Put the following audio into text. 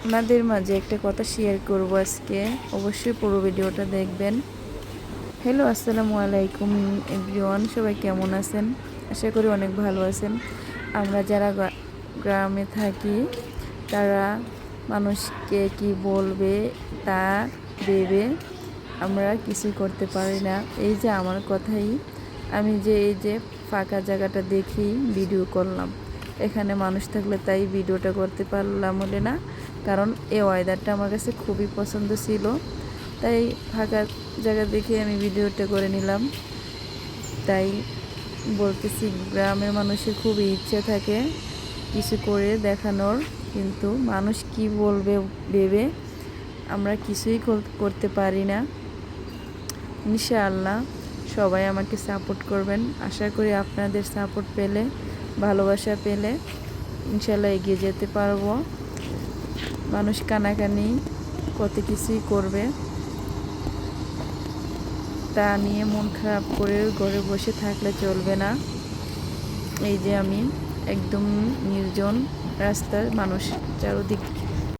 আপনাদের মাঝে একটা কথা শেয়ার করব আজকে, অবশ্যই পুরো ভিডিওটা দেখবেন। হ্যালো, আসসালামু আলাইকুম এভরিওয়ান, সবাই কেমন আছেন? আশা করি অনেক ভালো আছেন। আমরা যারা গ্রামে থাকি তারা মানুষকে কি বলবে তা ভেবে আমরা কিছুই করতে পারি না। এই যে আমার কথাই, আমি যে এই যে ফাঁকা জায়গাটা দেখি ভিডিও করলাম, এখানে মানুষ থাকলে তাই ভিডিওটা করতে পারলাম হলে না, কারণ এই ওয়েদারটা আমার কাছে খুবই পছন্দ ছিল, তাই ফাঁকা জায়গা দেখে আমি ভিডিওটা করে নিলাম। তাই বলতেছি, গ্রামের মানুষের খুবই ইচ্ছে থাকে কিছু করে দেখানোর, কিন্তু মানুষ কি বলবে ভেবে আমরা কিছুই করতে পারি না। ইনশাআল্লাহ সবাই আমাকে সাপোর্ট করবেন। আশা করি আপনাদের সাপোর্ট পেলে, ভালোবাসা পেলে ইনশাআল্লাহ এগিয়ে যেতে পারবো। মানুষ কানাকানি কত কিছুই করবে, তা নিয়ে মন খারাপ করে ঘরে বসে থাকলে চলবে না। এই যে আমি একদম নির্জন রাস্তার, মানুষ চারদিক